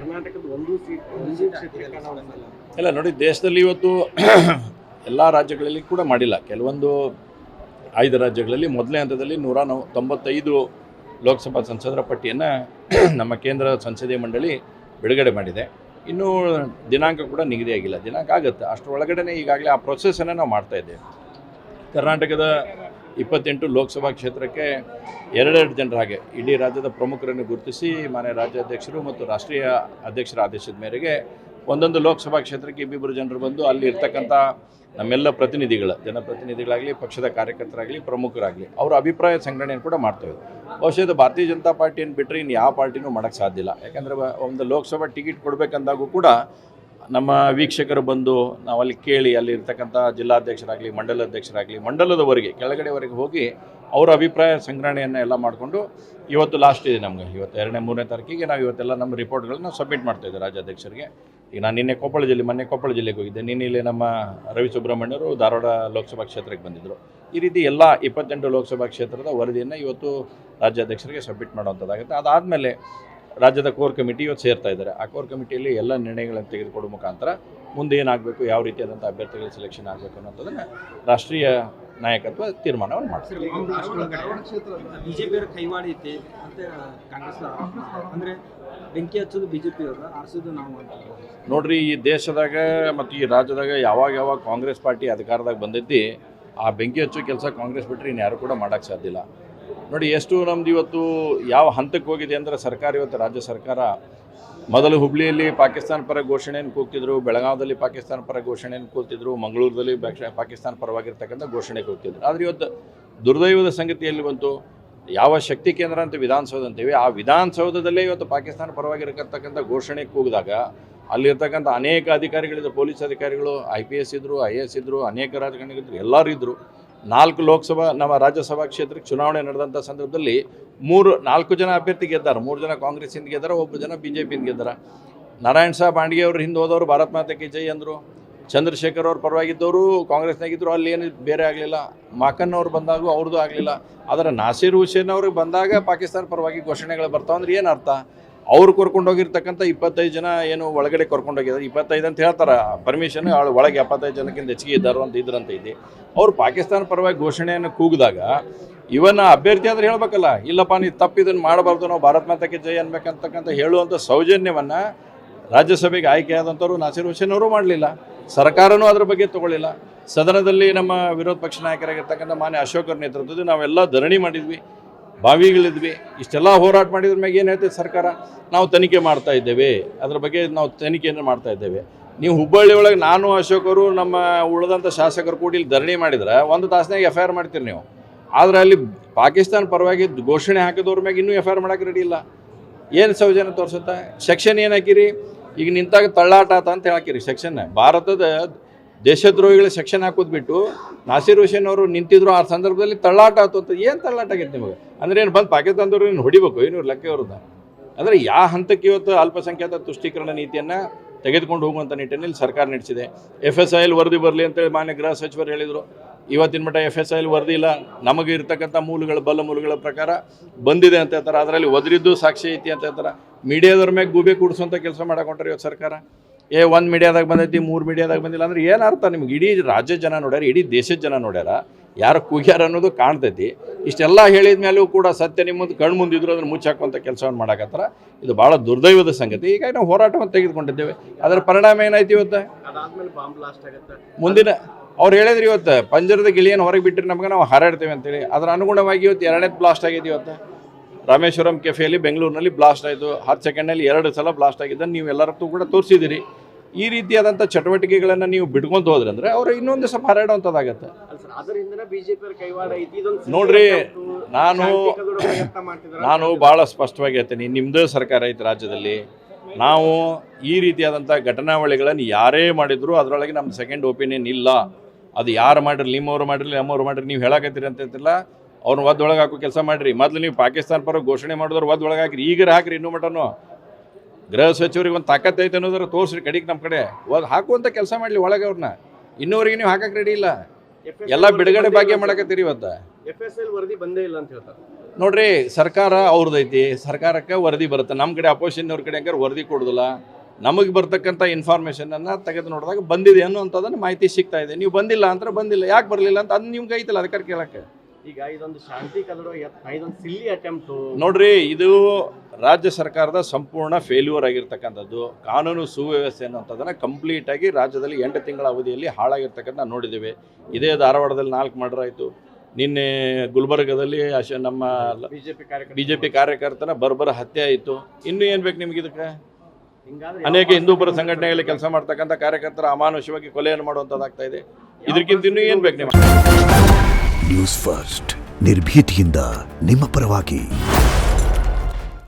ಕರ್ನಾಟಕದ ಒಂದು ಸೀಟ್ ಇಲ್ಲ ನೋಡಿ, ದೇಶದಲ್ಲಿ ಇವತ್ತು ಎಲ್ಲ ರಾಜ್ಯಗಳಲ್ಲಿ ಕೂಡ ಮಾಡಿಲ್ಲ. ಕೆಲವೊಂದು 5 ರಾಜ್ಯಗಳಲ್ಲಿ ಮೊದಲನೇ ಹಂತದಲ್ಲಿ 195 ಲೋಕಸಭಾ ಸಂಸದರ ಪಟ್ಟಿಯನ್ನು ನಮ್ಮ ಕೇಂದ್ರ ಸಂಸದೀಯ ಮಂಡಳಿ ಬಿಡುಗಡೆ ಮಾಡಿದೆ. ಇನ್ನೂ ದಿನಾಂಕ ಕೂಡ ನಿಗದಿಯಾಗಿಲ್ಲ. ದಿನಾಂಕ ಆಗುತ್ತೆ, ಅಷ್ಟರೊಳಗಡೆ ಈಗಾಗಲೇ ಆ ಪ್ರೊಸೆಸನ್ನು ನಾವು ಮಾಡ್ತಾಯಿದ್ದೇವೆ. ಕರ್ನಾಟಕದ 28 ಲೋಕಸಭಾ ಕ್ಷೇತ್ರಕ್ಕೆ 2 ಜನರ ಹಾಗೆ ಇಡೀ ರಾಜ್ಯದ ಪ್ರಮುಖರನ್ನು ಗುರುತಿಸಿ ಮಾನ್ಯ ರಾಜ್ಯಾಧ್ಯಕ್ಷರು ಮತ್ತು ರಾಷ್ಟ್ರೀಯ ಅಧ್ಯಕ್ಷರ ಆದೇಶದ ಮೇರೆಗೆ ಒಂದೊಂದು ಲೋಕಸಭಾ ಕ್ಷೇತ್ರಕ್ಕೆ 2 ಜನರು ಬಂದು ಅಲ್ಲಿ ಇರ್ತಕ್ಕಂಥ ನಮ್ಮೆಲ್ಲ ಜನಪ್ರತಿನಿಧಿಗಳಾಗಲಿ, ಪಕ್ಷದ ಕಾರ್ಯಕರ್ತರಾಗಲಿ, ಪ್ರಮುಖರಾಗಲಿ ಅವರ ಅಭಿಪ್ರಾಯ ಸಂಗ್ರಹಣೆಯನ್ನು ಕೂಡ ಮಾಡ್ತೇವೆ. ಬಹುಶಃ ಇದು ಭಾರತೀಯ ಜನತಾ ಪಾರ್ಟಿಯನ್ನು ಬಿಟ್ಟರೆ ಇನ್ನು ಯಾವ ಪಾರ್ಟಿನೂ ಮಾಡೋಕ್ಕೆ ಸಾಧ್ಯ ಇಲ್ಲ. ಯಾಕಂದರೆ ಒಂದು ಲೋಕಸಭಾ ಟಿಕೆಟ್ ಕೊಡಬೇಕಂದಾಗೂ ಕೂಡ ನಮ್ಮ ವೀಕ್ಷಕರು ಬಂದು ನಾವು ಅಲ್ಲಿ ಕೇಳಿ ಅಲ್ಲಿ ಇರ್ತಕ್ಕಂಥ ಜಿಲ್ಲಾಧ್ಯಕ್ಷರಾಗಲಿ, ಮಂಡಲಾಧ್ಯಕ್ಷರಾಗಲಿ, ಮಂಡಲದವರೆಗೆ ಕೆಳಗಡೆವರೆಗೆ ಹೋಗಿ ಅವರ ಅಭಿಪ್ರಾಯ ಸಂಗ್ರಹಣೆಯನ್ನು ಎಲ್ಲ ಮಾಡಿಕೊಂಡು ಇವತ್ತು ಲಾಸ್ಟ್ ಇದೆ ನಮಗೆ. ಇವತ್ತು 2ನೇ 3ನೇ ತಾರೀಕಿಗೆ ನಾವು ಇವತ್ತೆಲ್ಲ ನಮ್ಮ ರಿಪೋರ್ಟ್ಗಳನ್ನ ಸಬ್ಮಿಟ್ ಮಾಡ್ತಾಯಿದ್ದೆ ರಾಜ್ಯಾಧ್ಯಕ್ಷರಿಗೆ. ಈಗ ನಾನು ಮೊನ್ನೆ ಕೊಪ್ಪಳ ಜಿಲ್ಲೆಗೆ ಹೋಗಿದ್ದೆ. ನಿನ್ನೆ ಇಲ್ಲಿ ನಮ್ಮ ರವಿ ಸುಬ್ರಹ್ಮಣ್ಯರು ಧಾರವಾಡ ಲೋಕಸಭಾ ಕ್ಷೇತ್ರಕ್ಕೆ ಬಂದಿದ್ದರು. ಈ ರೀತಿ ಎಲ್ಲ 28 ಲೋಕಸಭಾ ಕ್ಷೇತ್ರದ ವರದಿಯನ್ನು ಇವತ್ತು ರಾಜ್ಯಾಧ್ಯಕ್ಷರಿಗೆ ಸಬ್ಮಿಟ್ ಮಾಡುವಂಥದ್ದಾಗುತ್ತೆ. ಅದಾದಮೇಲೆ ರಾಜ್ಯದ ಕೋರ್ ಕಮಿಟಿ ಇವತ್ತು ಸೇರ್ತಾ ಇದ್ದಾರೆ. ಆ ಕೋರ್ ಕಮಿಟಿಯಲ್ಲಿ ಎಲ್ಲ ನಿರ್ಣಯಗಳನ್ನು ತೆಗೆದುಕೊಳ್ಳುವ ಮುಖಾಂತರ ಮುಂದೆ ಏನಾಗಬೇಕು, ಯಾವ ರೀತಿಯಾದಂಥ ಅಭ್ಯರ್ಥಿಗಳ ಸೆಲೆಕ್ಷನ್ ಆಗಬೇಕು ಅನ್ನೋಂಥದ್ದನ್ನು ರಾಷ್ಟ್ರೀಯ ನಾಯಕತ್ವ ತೀರ್ಮಾನವನ್ನು ಮಾಡ್ತಾರೆ. ಬಿಜೆಪಿಯವರ ಕೈವಾಡಿ ಐತೆ ಅಂತ ಕಾಂಗ್ರೆಸ್ ಅಂದರೆ ಬೆಂಕಿ ಹಚ್ಚೋದು ಬಿಜೆಪಿ ಅವರು, ಆರಿಸೋದು ನಾವು ಅಂತ ನೋಡ್ರಿ, ಈ ದೇಶದಾಗ ಮತ್ತು ಈ ರಾಜ್ಯದಾಗ ಯಾವಾಗ ಕಾಂಗ್ರೆಸ್ ಪಾರ್ಟಿ ಅಧಿಕಾರದಾಗ ಬಂದೈತಿ ಆ ಬೆಂಕಿ ಹಚ್ಚೋ ಕೆಲಸ ಕಾಂಗ್ರೆಸ್ ಬಿಟ್ಟರೆ ಇನ್ನು ಯಾರು ಕೂಡ ಮಾಡೋಕ್ಕೆ ಸಾಧ್ಯ ಇಲ್ಲ. ನೋಡಿ, ಎಷ್ಟು ನಮ್ದು ಇವತ್ತು ಯಾವ ಹಂತಕ್ಕೆ ಹೋಗಿದೆ ಅಂದರೆ ಸರ್ಕಾರ ಇವತ್ತು ರಾಜ್ಯ ಸರ್ಕಾರ ಮೊದಲು ಹುಬ್ಳಿಯಲ್ಲಿ ಪಾಕಿಸ್ತಾನ ಪರ ಘೋಷಣೆಯನ್ನು ಕೂಗ್ತಿದ್ರು, ಬೆಳಗಾವದಲ್ಲಿ ಪಾಕಿಸ್ತಾನ ಪರ ಘೋಷಣೆಯನ್ನು ಕೂಗ್ತಿದ್ರು, ಮಂಗಳೂರಲ್ಲಿ ಪಾಕಿಸ್ತಾನ ಪರವಾಗಿರ್ತಕ್ಕಂಥ ಘೋಷಣೆ ಕೂಗ್ತಿದ್ರು. ಆದರೆ ಇವತ್ತು ದುರ್ದೈವದ ಸಂಗತಿಯಲ್ಲಿ ಬಂತು, ಯಾವ ಶಕ್ತಿ ಕೇಂದ್ರ ಅಂತ ವಿಧಾನಸೌಧ ಅಂತೀವಿ, ಆ ವಿಧಾನಸೌಧದಲ್ಲೇ ಇವತ್ತು ಪಾಕಿಸ್ತಾನ ಪರವಾಗಿರತಕ್ಕಂಥ ಘೋಷಣೆ ಕೂಗಿದಾಗ ಅಲ್ಲಿರ್ತಕ್ಕಂಥ ಅನೇಕ ಅಧಿಕಾರಿಗಳಿದ್ರು, ಪೊಲೀಸ್ ಅಧಿಕಾರಿಗಳು, IPS ಇದ್ದರು, IAS ಇದ್ದರು, ಅನೇಕ ರಾಜಕಾರಣಿಗಳಿದ್ರು, ಎಲ್ಲರೂ ಇದ್ದರು. 4 ಲೋಕಸಭಾ ನಮ್ಮ ರಾಜ್ಯಸಭಾ ಕ್ಷೇತ್ರಕ್ಕೆ ಚುನಾವಣೆ ನಡೆದಂಥ ಸಂದರ್ಭದಲ್ಲಿ 4 ಜನ ಅಭ್ಯರ್ಥಿ ಗೆದ್ದಾರೆ. 3 ಜನ ಕಾಂಗ್ರೆಸ್ಸಿಂದ ಗೆದ್ದಾರೆ, 1 ಜನ BJಪಿಯಿಂದ ಗೆದ್ದಾರೆ. ನಾರಾಯಣ ಸಾಹೇಬ್ ಬಾಂಡ್ಗೆ ಅವರು ಹಿಂದೆ ಹೋದವರು ಭಾರತ್ ಮಾತಾ ಕಿ ಜೈ ಅಂದರು. ಚಂದ್ರಶೇಖರ್ ಅವ್ರು ಪರವಾಗಿದ್ದವರು ಕಾಂಗ್ರೆಸ್ನಾಗಿದ್ದರು, ಅಲ್ಲಿ ಏನು ಬೇರೆ ಆಗಲಿಲ್ಲ. ಮಾಕನ್ ಅವ್ರು ಬಂದಾಗ ಅವ್ರದ್ದು ಆಗಲಿಲ್ಲ. ಆದರೆ ನಾಸೀರ್ ಹುಸೇನ್ ಅವ್ರಿಗೆ ಬಂದಾಗ ಪಾಕಿಸ್ತಾನ ಪರವಾಗಿ ಘೋಷಣೆಗಳು ಬರ್ತಾವಂದ್ರೆ ಏನು ಅರ್ಥ? ಅವ್ರು ಕರ್ಕೊಂಡೋಗಿರ್ತಕ್ಕಂಥ 25 ಜನ ಏನು ಒಳಗಡೆ ಕರ್ಕೊಂಡೋಗಿದ್ದಾರೆ, 25 ಅಂತ ಹೇಳ್ತಾರೆ ಪರ್ಮಿಷನ್, ಒಳಗೆ 75 ಜನಕ್ಕಿಂತ ಹೆಚ್ಚಿಗೆ ಇದ್ದಾರೋ ಅಂತ ಇದ್ರಂತ ಇದೆ. ಅವ್ರು ಪಾಕಿಸ್ತಾನ ಪರವಾಗಿ ಘೋಷಣೆಯನ್ನು ಕೂಗಿದಾಗ ಇವನ್ನ ಅಭ್ಯರ್ಥಿ ಅಂದರೆ ಹೇಳಬೇಕಲ್ಲ, ಇಲ್ಲಪ್ಪ ನೀವು ತಪ್ಪಿದನ್ನು ಮಾಡಬಾರ್ದು, ನಾವು ಭಾರತ್ ಮಾತಾ ಕಿ ಜೈ ಅನ್ಬೇಕಂತಕ್ಕಂಥ ಹೇಳುವಂಥ ಸೌಜನ್ಯವನ್ನು ರಾಜ್ಯಸಭೆಗೆ ಆಯ್ಕೆಯಾದಂಥವ್ರು ನಾಸೀರ್ ಹುಸೇನ್ ಅವರು ಮಾಡಲಿಲ್ಲ. ಸರ್ಕಾರನೂ ಅದ್ರ ಬಗ್ಗೆ ತೊಗೊಳ್ಳಿಲ್ಲ. ಸದನದಲ್ಲಿ ನಮ್ಮ ವಿರೋಧ ಪಕ್ಷ ನಾಯಕರಾಗಿರ್ತಕ್ಕಂಥ ಮಾನ್ಯ ಅಶೋಕರ ನೇತೃತ್ವದಲ್ಲಿ ನಾವೆಲ್ಲ ಧರಣಿ ಮಾಡಿದ್ವಿ, ಬಾವಿಗಳಿದ್ವಿ. ಇಷ್ಟೆಲ್ಲ ಹೋರಾಟ ಮಾಡಿದ್ರ ಮ್ಯಾಗ ಏನು ಹೇಳ್ತೈತೆ ಸರ್ಕಾರ? ನಾವು ತನಿಖೆ ಮಾಡ್ತಾ ಇದ್ದೇವೆ, ಅದ್ರ ಬಗ್ಗೆ ನಾವು ತನಿಖೆಯನ್ನು ಮಾಡ್ತಾ ಇದ್ದೇವೆ. ನೀವು ಹುಬ್ಬಳ್ಳಿ ಒಳಗೆ ನಾನು ಅಶೋಕರು ನಮ್ಮ ಉಳಿದಂಥ ಶಾಸಕರು ಕೂಡ ಇಲ್ಲಿ ಧರಣಿ ಮಾಡಿದ್ರೆ 1 ತಾಸಿನಾಗ FIR ಮಾಡ್ತೀರಿ ನೀವು. ಆದರೆ ಅಲ್ಲಿ ಪಾಕಿಸ್ತಾನ ಪರವಾಗಿ ಘೋಷಣೆ ಹಾಕಿದವ್ರ ಮ್ಯಾಗ ಇನ್ನೂ FIR ಮಾಡೋಕೆ ರೆಡಿ ಇಲ್ಲ. ಏನು ಸೌಜನ್ಯ ತೋರಿಸುತ್ತಾ? ಸೆಕ್ಷನ್ ಏನು ಹಾಕಿರಿ? ಈಗ ನಿಂತಾಗ ತಳ್ಳಾಟ ಆತ ಅಂತ ಹಾಕಿರಿ ಸೆಕ್ಷನ್. ಭಾರತದ ದೇಶದ್ರೋಹಿಗಳ ಸೆಕ್ಷನ್ ಹಾಕೋದು ಬಿಟ್ಟು ನಾಸೀರ್ ಹುಸೇನ್ ಅವರು ನಿಂತಿದ್ರು, ಆ ಸಂದರ್ಭದಲ್ಲಿ ತಳ್ಳಾಟ ಆಯ್ತು ಅಂತ. ಏನು ತಳ್ಳಾಟ ಆಗೈತೆ ನಿಮಗೆ? ಅಂದರೆ ಏನು ಬಂದು ಪಾಕಿಸ್ತಾನದವ್ರು ಏನು ಹೊಡಿಬೇಕು ಏನು ಲೆಕ್ಕ ಅವ್ರದ್ದು? ಅಂದರೆ ಯಾವ ಹಂತಕ್ಕೆ ಇವತ್ತು ಅಲ್ಪಸಂಖ್ಯಾತ ತುಷ್ಟೀಕರಣ ನೀತಿಯನ್ನು ತೆಗೆದುಕೊಂಡು ಹೋಗುವಂಥ ನಿಟ್ಟಿನಲ್ಲಿ ಸರ್ಕಾರ ನಡೆಸಿದೆ. FSIL ವರದಿ ಬರಲಿ ಅಂತೇಳಿ ಮಾನ್ಯ ಗೃಹ ಸಚಿವರು ಹೇಳಿದರು. ಇವತ್ತಿನ ಮಟ್ಟ FSIL ವರದಿ ಇಲ್ಲ, ನಮಗೆ ಇರ್ತಕ್ಕಂಥ ಬಲ್ಲ ಮೂಲಗಳ ಪ್ರಕಾರ ಬಂದಿದೆ ಅಂತ ಹೇಳ್ತಾರೆ. ಅದರಲ್ಲಿ ಒದರಿದ್ದು ಸಾಕ್ಷಿ ಐತಿ ಅಂತ ಹೇಳ್ತಾರೆ. ಮೀಡಿಯಾದವ್ರ ಮ್ಯಾಗ ಗೂಬೆ ಕೂಡಿಸುವಂಥ ಕೆಲಸ ಮಾಡಕೊಂಡ್ರೆ ಇವತ್ತು ಸರ್ಕಾರ. 1 ಮೀಡಿಯಾದಾಗ ಬಂದೈತಿ, 3 ಮೀಡಿಯಾದಾಗ ಬಂದಿಲ್ಲ ಅಂದರೆ ಏನು ಅರ್ಥ? ನಿಮ್ಗೆ ಇಡೀ ರಾಜ್ಯ ಜನ ನೋಡ್ಯಾರ, ಇಡೀ ದೇಶದ ಜನ ನೋಡ್ಯಾರ, ಯಾರು ಕೂಗ್ಯಾರ ಅನ್ನೋದು ಕಾಣ್ತೈತಿ. ಇಷ್ಟೆಲ್ಲ ಹೇಳಿದ ಮೇಲೂ ಕೂಡ ಸತ್ಯ ನಿಮ್ಮ ಮುಂದೆ ಕಣ್ಣು ಮುಂದಿದ್ರು ಅದನ್ನು ಮುಚ್ಚಾಕುವಂಥ ಕೆಲಸವನ್ನು ಮಾಡಕತ್ತಾರ. ಇದು ಭಾಳ ದುರ್ದೈವದ ಸಂಗತಿ. ಈಗ ನಾವು ಹೋರಾಟವನ್ನು ತೆಗೆದುಕೊಂಡಿದ್ದೇವೆ, ಅದರ ಪರಿಣಾಮ ಏನಾಯ್ತು ಇವತ್ತು? ಅದಾದ್ಮೇಲೆ ಬಾಂಬ್ ಬ್ಲಾಸ್ಟ್ ಆಗುತ್ತೆ. ಮುಂದಿನ ಅವ್ರು ಹೇಳಿದ್ರು ಇವತ್ತು ಪಂಜರದ ಗಿಳಿಯನ್ನು ಹೊರಗೆ ಬಿಟ್ಟರೆ ನಮಗೆ ನಾವು ಹಾರಾಡ್ತೇವೆ ಅಂತೇಳಿ. ಅದರ ಅನುಗುಣವಾಗಿ ಇವತ್ತು 2ನೇ ಬ್ಲಾಸ್ಟ್ ಆಗಿದೆ. ಇವತ್ತು ರಾಮೇಶ್ವರಂ ಕೆಫೆಯಲ್ಲಿ ಬೆಂಗಳೂರಿನಲ್ಲಿ ಬ್ಲಾಸ್ಟ್ ಆಯಿತು. 10 ಸೆಕೆಂಡ್ನಲ್ಲಿ 2 ಸಲ ಬ್ಲಾಸ್ಟ್ ಆಗಿದ್ದನ್ನು ನೀವು ಎಲ್ಲರದ್ದು ಕೂಡ ತೋರಿಸಿದ್ದೀರಿ. ಈ ರೀತಿಯಾದಂಥ ಚಟುವಟಿಕೆಗಳನ್ನು ನೀವು ಬಿಟ್ಕೊಂತ ಹೋದ್ರೆ ಅಂದರೆ ಅವರು ಇನ್ನೊಂದು ಸ್ವಲ್ಪ ಹಾರಾಡುವಂಥದ್ದಾಗತ್ತೆ. ನೋಡ್ರಿ, ನಾನು ಭಾಳ ಸ್ಪಷ್ಟವಾಗಿ ಹೇಳ್ತೀನಿ, ನಿಮ್ಮದೇ ಸರ್ಕಾರ ಐತೆ ರಾಜ್ಯದಲ್ಲಿ. ನಾವು ಈ ರೀತಿಯಾದಂಥ ಘಟನಾವಳಿಗಳನ್ನು ಯಾರೇ ಮಾಡಿದ್ರು ಅದರೊಳಗೆ ನಮ್ಮ ಸೆಕೆಂಡ್ ಒಪಿನಿಯನ್ ಇಲ್ಲ. ಅದು ಯಾರು ಮಾಡಿರಲಿ, ನಿಮ್ಮವ್ರು ಮಾಡಿರಲಿ, ನಮ್ಮವ್ರು ಮಾಡಿರಿ, ನೀವು ಹೇಳಕತ್ತೀರಿ ಅಂತಂತಿಲ್ಲ. ಅವ್ರನ್ನ ಒಳಗೆ ಹಾಕೋ ಕೆಲಸ ಮಾಡಿರಿ. ಮೊದಲು ನೀವು ಪಾಕಿಸ್ತಾನ ಪರ ಘೋಷಣೆ ಮಾಡಿದವ್ರು ಒಳಗೆ ಹಾಕಿರಿ, ಈಗರ ಹಾಕಿರಿ. ಇನ್ನೂ ಮಟನು ಗೃಹ ಸಚಿವರಿಗೆ ಒಂದು ತಾಕತ್ತೈತೆ ಅನ್ನೋದ್ರ ತೋರಿಸ್ರಿ ಕಡೆಗೆ ನಮ್ಮ ಕಡೆ ಹಾಕುವಂಥ ಕೆಲಸ ಮಾಡಲಿ ಒಳಗೆ. ಅವ್ರನ್ನ ಇನ್ನೂವರೆಗೆ ನೀವು ಹಾಕಕ್ಕೆ ರೆಡಿ ಇಲ್ಲ. ಎಲ್ಲ ಬಿಡುಗಡೆ ಭಾಗ್ಯ ಮಾಡಕತ್ತೀರಿ. ಇವತ್ತು FSIL ವರದಿ ಬಂದೇ ಇಲ್ಲ ಅಂತ ಹೇಳ್ತಾರೆ. ನೋಡ್ರಿ ಸರ್ಕಾರ ಅವ್ರದ್ದೈತಿ, ಸರ್ಕಾರಕ್ಕೆ ವರದಿ ಬರುತ್ತೆ. ನಮ್ಮ ಕಡೆ ಅಪೋಸಿಷನ್ನವ್ರ ಕಡೆ ಹಂಗಾರೆ ವರದಿ ಕೊಡೋದಿಲ್ಲ. ನಮಗೆ ಬರ್ತಕ್ಕಂಥ ಇನ್ಫಾರ್ಮೇಷನನ್ನು ತೆಗೆದು ನೋಡಿದಾಗ ಬಂದಿದೆ ಅನ್ನೋಂಥದ್ದನ್ನು ಮಾಹಿತಿ ಸಿಗ್ತಾ ಇದೆ. ನೀವು ಬಂದಿಲ್ಲ ಅಂದ್ರೆ ಬಂದಿಲ್ಲ, ಯಾಕೆ ಬರಲಿಲ್ಲ ಅಂತ ಅದು ನಿಮ್ಗೆ ಐತಲ್ಲ ಅದಕ್ಕೆ ಕೇಳಕ್ಕೆ. ಈಗ ಇದೊಂದು ಶಾಂತಿ ಕದಡು ಇದೊಂದು ಸಿಲ್ಲಿ ಅಟೆಂಪ್ಟು. ನೋಡ್ರಿ, ಇದು ರಾಜ್ಯ ಸರ್ಕಾರದ ಸಂಪೂರ್ಣ ಫೇಲ್ಯೂರ್ ಆಗಿರ್ತಕ್ಕಂಥದ್ದು. ಕಾನೂನು ಸುವ್ಯವಸ್ಥೆ ಅನ್ನೋಂಥದ್ದನ್ನು ಕಂಪ್ಲೀಟಾಗಿ ರಾಜ್ಯದಲ್ಲಿ 8 ತಿಂಗಳ ಅವಧಿಯಲ್ಲಿ ಹಾಳಾಗಿರ್ತಕ್ಕಂಥ ನೋಡಿದ್ದೇವೆ. ಇದೇ ಧಾರವಾಡದಲ್ಲಿ 4 ಮರ್ಡರ್ ಆಯಿತು. ನಿನ್ನೆ ಗುಲ್ಬರ್ಗದಲ್ಲಿ ನಮ್ಮ ಬಿ ಜೆ ಪಿ ಕಾರ್ಯಕರ್ತನ ಬರ್ಬರ ಹತ್ಯೆ ಆಯಿತು. ಇನ್ನೂ ಏನು ಬೇಕು ನಿಮ್ಗೆ ಇದಕ್ಕೆ? ಅನೇಕ ಹಿಂದೂಪರ ಸಂಘಟನೆಗಳಲ್ಲಿ ಕೆಲಸ ಮಾಡ್ತಕ್ಕಂಥ ಕಾರ್ಯಕರ್ತರ ಅಮಾನುಷವಾಗಿ ಕೊಲೆಯನ್ನು ಮಾಡುವಂಥದ್ದಾಗ್ತಾ ಇದೆ. ಇದಕ್ಕಿಂತ ಇನ್ನೂ ಏನು ಬೇಕು ನಿಮಗೆ? ನ್ಯೂಸ್ ಫಸ್ಟ್ ನಿರ್ಭೀತಿಯಿಂದ ನಿಮ್ಮ ಪರವಾಗಿ.